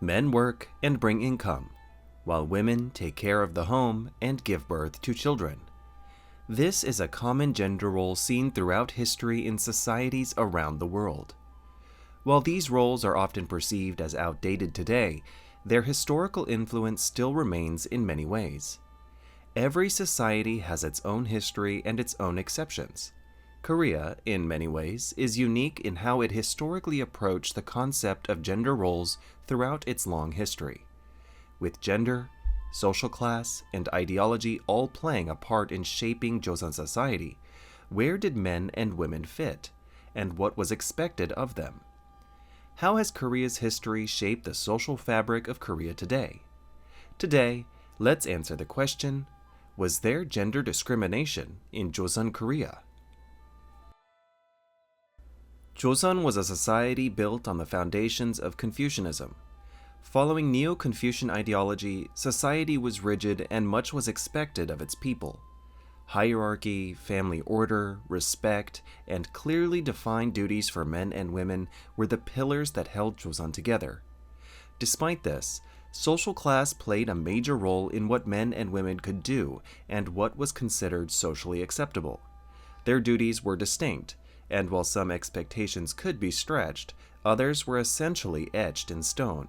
Men work and bring income, while women take care of the home and give birth to children. This is a common gender role seen throughout history in societies around the world. While these roles are often perceived as outdated today, their historical influence still remains in many ways. Every society has its own history and its own exceptions. Korea, in many ways, is unique in how it historically approached the concept of gender roles throughout its long history. With gender, social class, and ideology all playing a part in shaping Joseon society, where did men and women fit, and what was expected of them? How has Korea's history shaped the social fabric of Korea today? Today, let's answer the question, was there gender discrimination in Joseon Korea? Joseon was a society built on the foundations of Confucianism. Following Neo-Confucian ideology, society was rigid and much was expected of its people. Hierarchy, family order, respect, and clearly defined duties for men and women were the pillars that held Joseon together. Despite this, social class played a major role in what men and women could do and what was considered socially acceptable. Their duties were distinct, and while some expectations could be stretched, others were essentially etched in stone.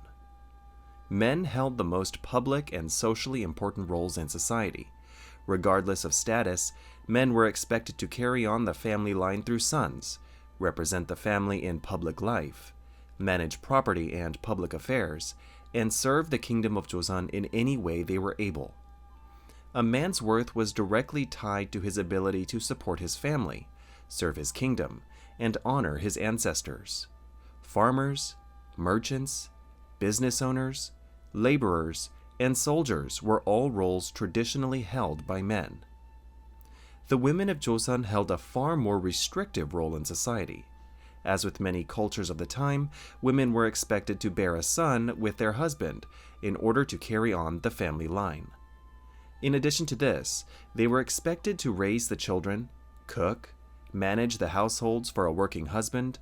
Men held the most public and socially important roles in society. Regardless of status, men were expected to carry on the family line through sons, represent the family in public life, manage property and public affairs, and serve the kingdom of Joseon in any way they were able. A man's worth was directly tied to his ability to support his family, serve his kingdom, and honor his ancestors. Farmers, merchants, business owners, laborers, and soldiers were all roles traditionally held by men. The women of Joseon held a far more restrictive role in society. As with many cultures of the time, women were expected to bear a son with their husband in order to carry on the family line. In addition to this, they were expected to raise the children, cook, manage the households for a working husband,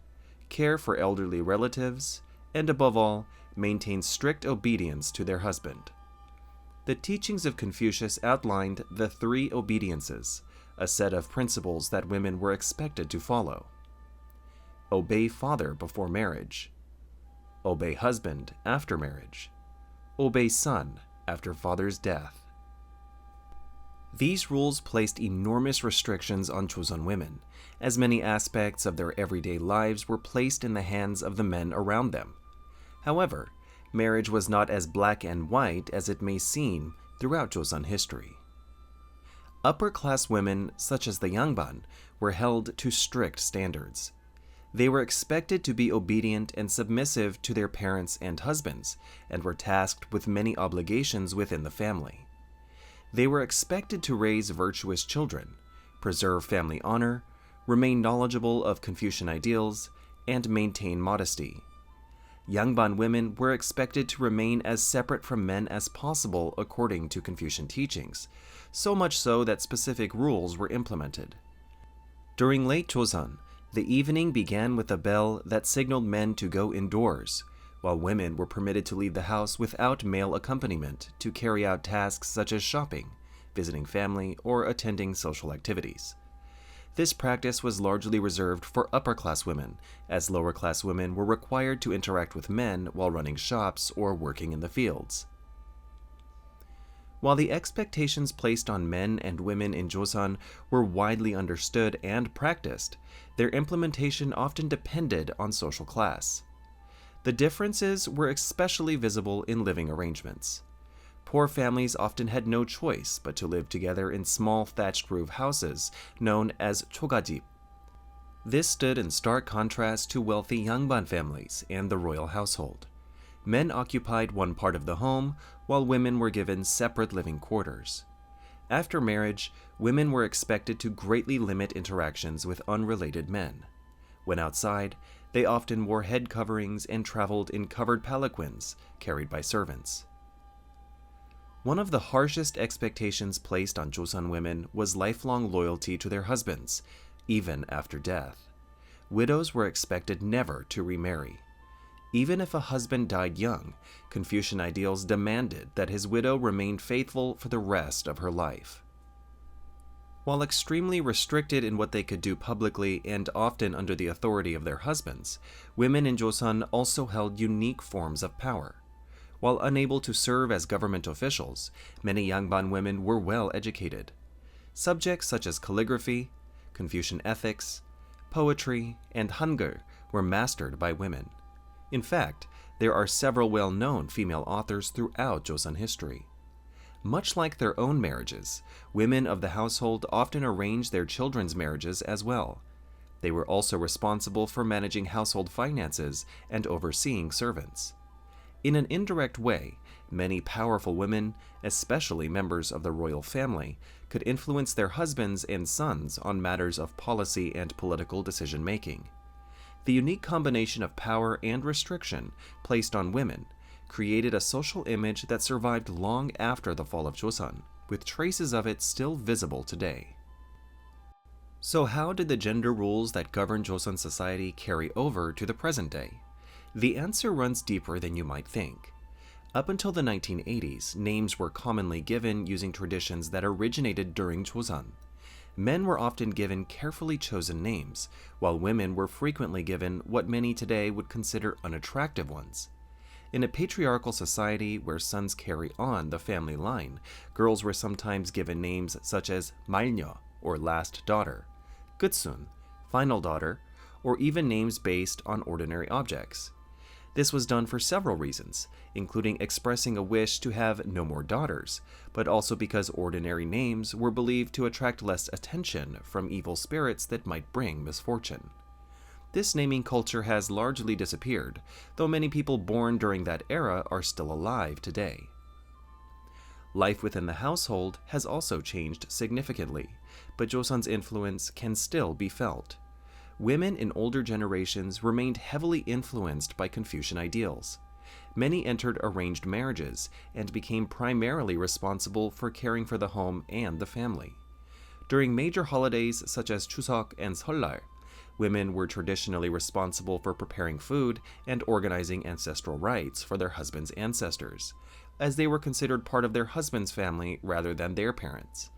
care for elderly relatives, and above all, maintain strict obedience to their husband. The teachings of Confucius outlined the 3 obediences, a set of principles that women were expected to follow. Obey father before marriage. Obey husband after marriage. Obey son after father's death. These rules placed enormous restrictions on Joseon women, as many aspects of their everyday lives were placed in the hands of the men around them. However, marriage was not as black and white as it may seem throughout Joseon history. Upper-class women, such as the Yangban, were held to strict standards. They were expected to be obedient and submissive to their parents and husbands, and were tasked with many obligations within the family. They were expected to raise virtuous children, preserve family honor, remain knowledgeable of Confucian ideals, and maintain modesty. Yangban women were expected to remain as separate from men as possible according to Confucian teachings, so much so that specific rules were implemented. During late Joseon, the evening began with a bell that signaled men to go indoors, while women were permitted to leave the house without male accompaniment to carry out tasks such as shopping, visiting family, or attending social activities. This practice was largely reserved for upper-class women, as lower-class women were required to interact with men while running shops or working in the fields. While the expectations placed on men and women in Joseon were widely understood and practiced, their implementation often depended on social class. The differences were especially visible in living arrangements. Poor families often had no choice but to live together in small thatched roof houses known as chogajip. This stood in stark contrast to wealthy Yangban families and the royal household. Men occupied one part of the home, while women were given separate living quarters. After marriage, women were expected to greatly limit interactions with unrelated men. When outside, they often wore head coverings and traveled in covered palanquins carried by servants. One of the harshest expectations placed on Joseon women was lifelong loyalty to their husbands, even after death. Widows were expected never to remarry. Even if a husband died young, Confucian ideals demanded that his widow remain faithful for the rest of her life. While extremely restricted in what they could do publicly and often under the authority of their husbands, women in Joseon also held unique forms of power. While unable to serve as government officials, many Yangban women were well educated. Subjects such as calligraphy, Confucian ethics, poetry, and Hangul were mastered by women. In fact, there are several well-known female authors throughout Joseon history. Much like their own marriages, women of the household often arranged their children's marriages as well. They were also responsible for managing household finances and overseeing servants. In an indirect way, many powerful women, especially members of the royal family, could influence their husbands and sons on matters of policy and political decision-making. The unique combination of power and restriction placed on women created a social image that survived long after the fall of Joseon, with traces of it still visible today. So how did the gender rules that govern Joseon society carry over to the present day? The answer runs deeper than you might think. Up until the 1980s, names were commonly given using traditions that originated during Joseon. Men were often given carefully chosen names, while women were frequently given what many today would consider unattractive ones. In a patriarchal society where sons carry on the family line, girls were sometimes given names such as Malnyo, or last daughter, Gutsun, final daughter, or even names based on ordinary objects. This was done for several reasons, including expressing a wish to have no more daughters, but also because ordinary names were believed to attract less attention from evil spirits that might bring misfortune. This naming culture has largely disappeared, though many people born during that era are still alive today. Life within the household has also changed significantly, but Joseon's influence can still be felt. Women in older generations remained heavily influenced by Confucian ideals. Many entered arranged marriages and became primarily responsible for caring for the home and the family. During major holidays such as Chuseok and Seollal, women were traditionally responsible for preparing food and organizing ancestral rites for their husbands' ancestors, as they were considered part of their husband's family rather than their parents.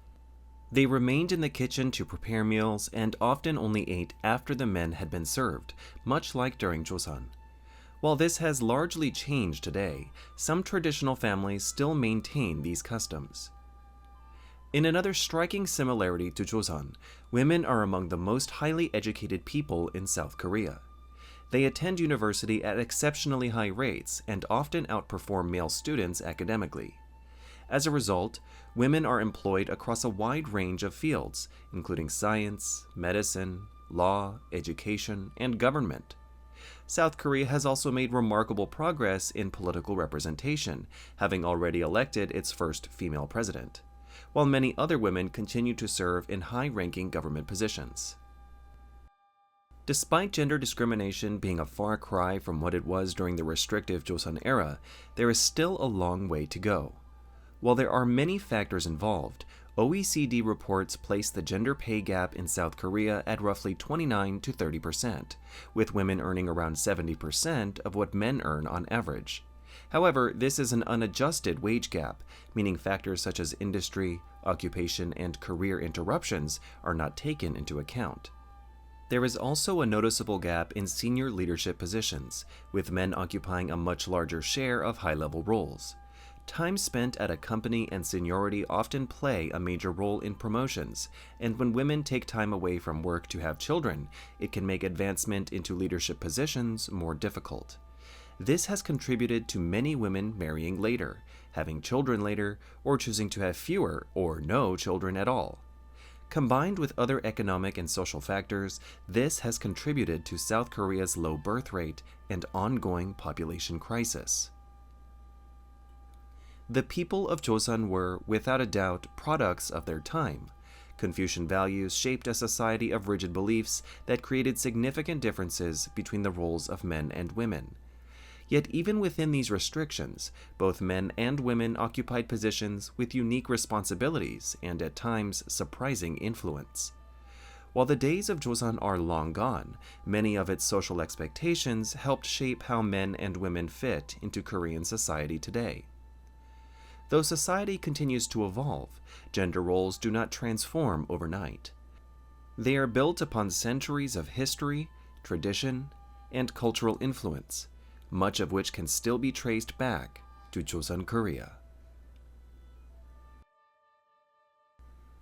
They remained in the kitchen to prepare meals and often only ate after the men had been served, much like during Joseon. While this has largely changed today, some traditional families still maintain these customs. In another striking similarity to Joseon, women are among the most highly educated people in South Korea. They attend university at exceptionally high rates and often outperform male students academically. As a result, women are employed across a wide range of fields, including science, medicine, law, education, and government. South Korea has also made remarkable progress in political representation, having already elected its first female president, while many other women continue to serve in high-ranking government positions. Despite gender discrimination being a far cry from what it was during the restrictive Joseon era, there is still a long way to go. While there are many factors involved, OECD reports place the gender pay gap in South Korea at roughly 29 to 30%, with women earning around 70% of what men earn on average. However, this is an unadjusted wage gap, meaning factors such as industry, occupation, and career interruptions are not taken into account. There is also a noticeable gap in senior leadership positions, with men occupying a much larger share of high-level roles. Time spent at a company and seniority often play a major role in promotions, and when women take time away from work to have children, it can make advancement into leadership positions more difficult. This has contributed to many women marrying later, having children later, or choosing to have fewer or no children at all. Combined with other economic and social factors, this has contributed to South Korea's low birth rate and ongoing population crisis. The people of Joseon were, without a doubt, products of their time. Confucian values shaped a society of rigid beliefs that created significant differences between the roles of men and women. Yet even within these restrictions, both men and women occupied positions with unique responsibilities and at times surprising influence. While the days of Joseon are long gone, many of its social expectations helped shape how men and women fit into Korean society today. Though society continues to evolve, gender roles do not transform overnight. They are built upon centuries of history, tradition, and cultural influence, much of which can still be traced back to Joseon Korea.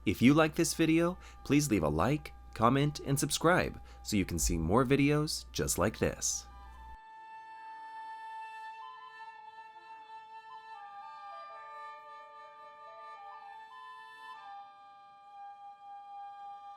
If you like this video, please leave a like, comment, and subscribe so you can see more videos just like this.